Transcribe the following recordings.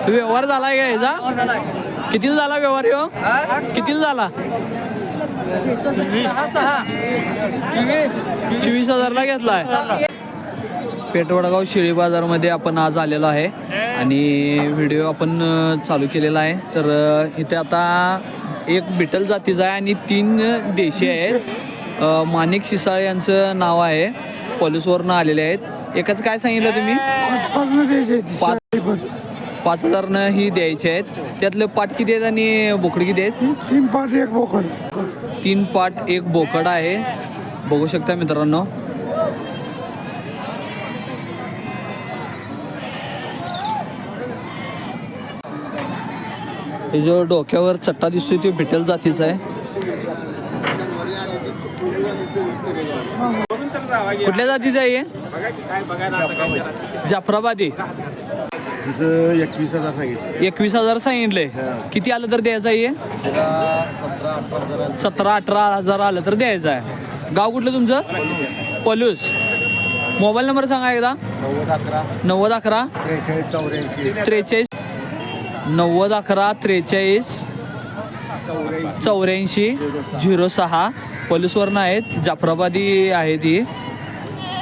व्यवहार झालाय का याचा? कितीला झाला व्यवहार ह्यो? कितीला झाला? 24,000ला घेतलाय. पेठवडगाव शेळी बाजारमध्ये आपण आज आलेलो आहे आणि व्हिडिओ आपण चालू केलेला आहे. तर इथे आता एक बिटल जातीचा आहे आणि 3 देशी आहेत. माणिक शिसाळ यांचं नाव आहे. पॉलिसवरनं आलेले आहेत. एकाच काय सांगितलं तुम्ही? 5,000 ही द्यायचे आहेत. त्यातले पाट किती आहेत आणि बोकड किती आहेत? 3 पाट 1 बोकड. 3 पाट 1 बोकड आहे. बघू शकता मित्रांनो. हे जो डोक्यावर चट्टा दिसतोय तो बिटल जातीचा आहे. कुठल्या जातीचा आहे? जाफराबादी. 21,000 सांगितलं. 21,000 सांगितले. किती आलं तर द्यायचं आहे? 17-18,000 आलं तर द्यायचं आहे. गाव कुठलं तुमचं? पलूस. मोबाईल नंबर सांगा एकदा. 9011 43 9011 43 84 06. पलूसवरनं आहेत. जाफराबादी आहे ती.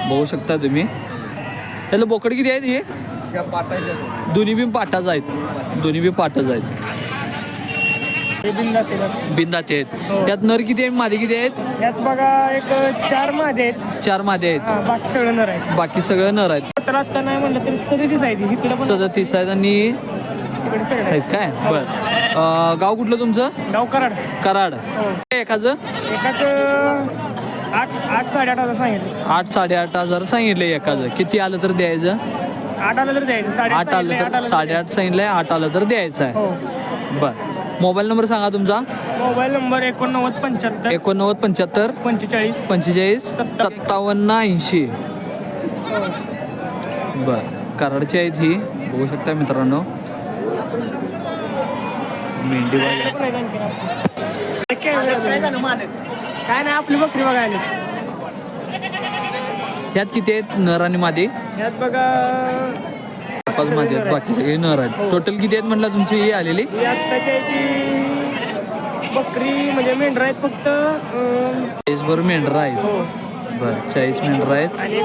बघू शकता तुम्ही. त्याला बोकड किती आहेत? हे दोन्ही बी पाटाच आहेत. दोन्ही बी पाटाच आहेत. बिंदाते आहेत. त्यात नर किती आहेत? मादी किती आहेत? यात बघा एक 4 मादे आहेत. 4 मादे आहेत. बाकी सगळं नर आहेत. बाकी सगळं नर आहेत. तर आता नाही म्हणलं तरी 37 आहे. इकडे पण 37 आहेत आणि तिकडे सगळे आहेत काय? बर. गाव कुठलं तुमचं? गाव कराड. कराड. एकाचं एकाच 8-8,500 सांगितलं. 8-8,500 सांगितलं एकाचं. किती आलं तर द्यायचं? 8 आलं तर द्यायचं. 8 आलं तर 8.5 सांगितलंय. 8 आलं तर द्यायचं आहे. बर. मोबाईल नंबर सांगा तुमचा. Mobile number 8975 8975 45 45 5780. बर. कराडची आहेत ही. बघू शकता मित्रांनो. मेंढी बाजार. काय नाही आपली बकरी बघायला. ह्यात किती आहेत नर आणि मादी? यात बघा 5 मादी आहेत. बाकी सगळे नर आहेत. टोटल किती आहेत म्हणलं तुमची ही आलेली? बकरी म्हणजे मेंढर आहेत फक्त 40 वर मेंढर आहेत. बरं. 40 मेंढर आहेत. आणि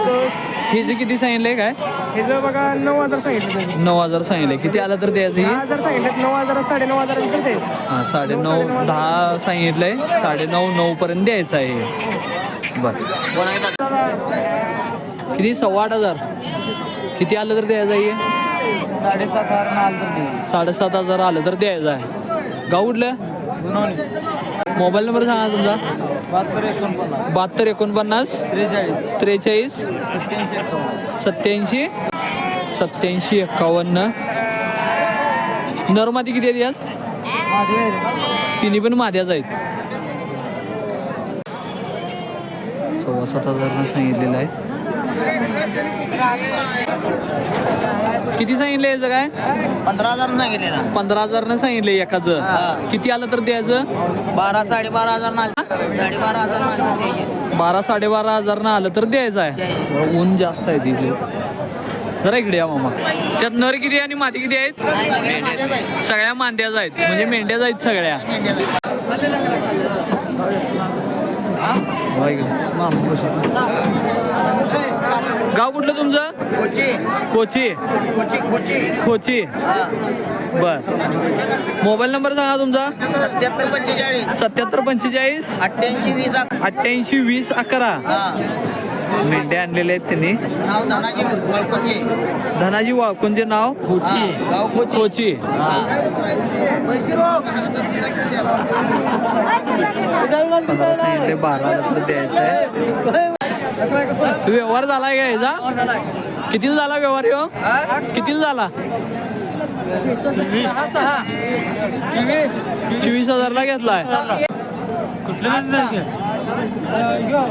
हे जे किती सांगितलंय काय? हे जर बघा 9,000 सांगितलं. 9,000 सांगितले. किती आलं तर द्यायचं? ही 10,000 सांगितलं. 9,000 9,500 तर द्यायचं. हां 9.5 10 सांगितलंय. 9.5 9 पर्यंत द्यायचं आहे. बरं. किती? 8,1500. किती आलं तर द्यायचं आहे? 7,500 आलं तर द्यायचं आहे. गाव कुठलं? मोबाईल नंबर सांगा तुमचा. 72 49 43 87 51. नरमादी किती आहेत यात? तिन्ही पण माद्याच आहेत. 7,500 सांगितलेलं आहे. किती सांगितलं याचं काय? 15,000 सांगितले ना. 15,000 सांगितले एकाचं. किती आलं तर द्यायचं? 12-12,500 द्यायचे. 12-12,500 आलं तर द्यायचं आहे. ऊन जास्त आहे तिथे. जरा इकडे या मामा. त्यात नर किती आणि मादी किती आहेत? सगळ्या मांद्याच आहेत. म्हणजे मेंढ्याच आहेत सगळ्या. गाव कुठलं तुमचं? कोची. खोची. बर. मोबाईल नंबर सांगा तुमचा. 77 45 88 20 11. मेंढ्या आणलेले आहेत त्यांनी. धनाजी वाळकुंचे नाव. कोची. सांगितले 12,000 द्यायचं आहे. व्यवहार झालाय का याचा? कितीला झाला व्यवहार ह्यो? कितीला झाला? 24,000ला घेतलाय.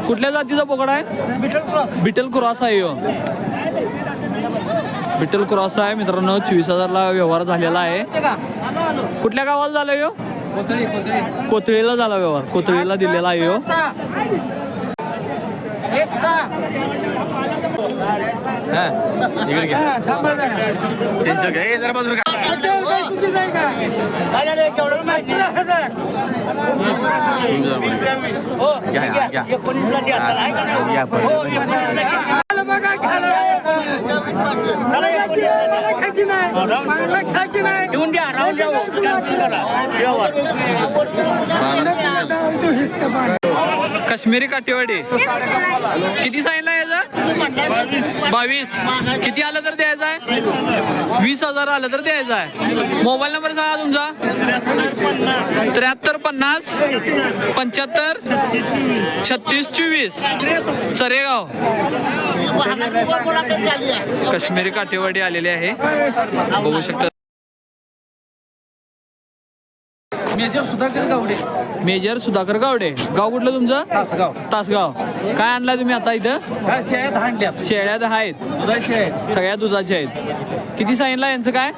कुठल्या जातीचा बोकड आहे? बिटल क्रॉस आहे ह्यो. बिटल क्रॉस आहे मित्रांनो. 24,000ला व्यवहार झालेला आहे. कुठल्या गावाला झाला ह्यो? कोथळीला झाला व्यवहार, कोथळीला दिलेला आहे ह्यो. काश्मीरी काठेवाडी किती सांगितलं याचं? 22. किती आलं तर द्यायचं आहे? 20,000 आलं तर द्यायचं आहे. मोबाईल नंबर सांगा तुमचा. 7350 75 36 24 चरेगाव. काश्मीरी काठेवाडी आलेली आहे, बघू शकता. मेजर सुधाकर गावडे. गाव कुठलं तुमचं? तासगाव. काय आणलाय तुम्ही आता इथं? शेळ्या आहेत, सगळ्या दुधाच्या आहेत. किती सांगितलं यांचं काय?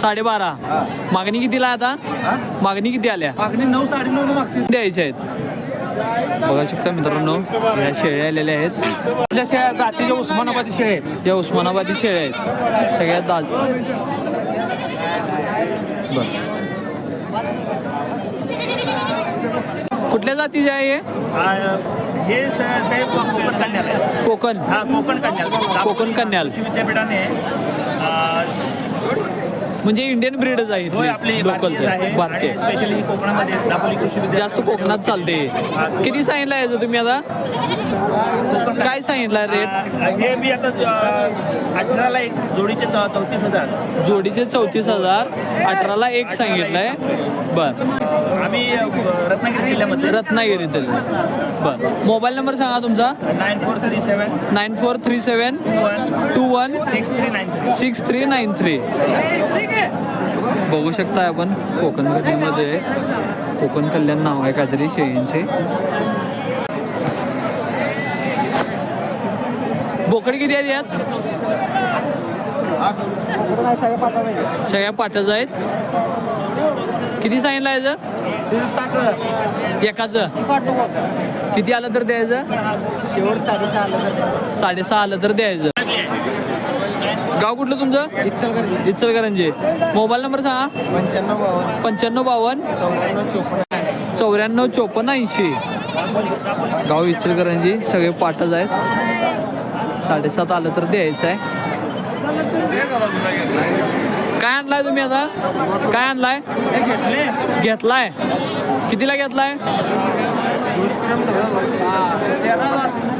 12.5. मागणी कितीला आता? मागणी किती आल्या? 9 9.5 मागतील. द्यायच्या आहेत. बघा शकता मित्रांनो, ह्या शेळ्या आलेल्या आहेत. आपल्या शेळ्या जातीच्या उस्मानाबादी शेळ्या आहेत. त्या उस्मानाबादी शेळ्या आहेत, सगळ्यात बरं. कुठल्या जातीचे आहे हे साहेब कोकण कन्याल आहे. कोकण? कोकण कन्याल. कोकण कन्याल विद्यापीठाने म्हणजे इंडियन ब्रीडच आहे लोकलचं, भारतीय. स्पेशली कोकणामध्ये दापोली कृषी विद्यापीठ जास्त कोकणात चालते. किती सांगितलं याचं तुम्ही आता? काय सांगितलं रेट? हे मी आता 18ला एक जोडीचे 34,000. जोडीचे 34,000. 18ला एक सांगितलंय. बर. आम्ही रत्नागिरी जिल्ह्यामध्ये. रत्नागिरीतील. बर. मोबाईल नंबर सांगा तुमचा. 9437 21 6393. 6393. बघू शकता आपण कोकण कल्याणमध्ये. कोकण कल्याण नाव आहे काहीतरी शेळींचे. बोकड किती आहेत यात? सगळ्या पाठच आहेत. किती सांगितलं याचं? 7,000 एकाचं. किती आलं तर द्यायचं? शेवट 6.5 आलं तर द्यायचं. गाव कुठलं तुमचं? इचलकरंजी. मोबाईल नंबर सांगा. 9552 94 54 80. गाव इचलकरंजी, सगळे पाठच आहेत. 7.5 आलं तर द्यायचं आहे. काय आणलाय तुम्ही आता? काय आणलाय? घेतलाय. कितीला घेतलाय?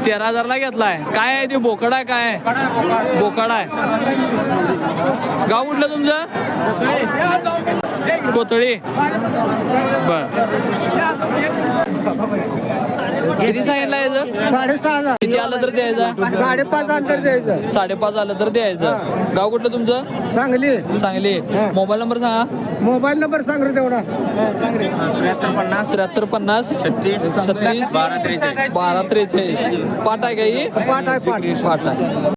13,000ला घेतलाय. काय आहे ते? बोकड आहे? काय आहे? बोकड आहे. गाव कुठलं तुमचं? कोथळी. बर. किती सांगितलं याचं? 6,500. किती आलं तर द्यायचं? 5.5 अंतर द्यायचं. 5.5 आलं तर द्यायचं. गाव कुठलं तुमचं? सांगली. सांगली. मोबाईल नंबर सांगा. मोबाईल नंबर सांग रे तेवढा. 7350 36 12 43. पाठ आहे का ही? पाठ आहे. पाठ आहे.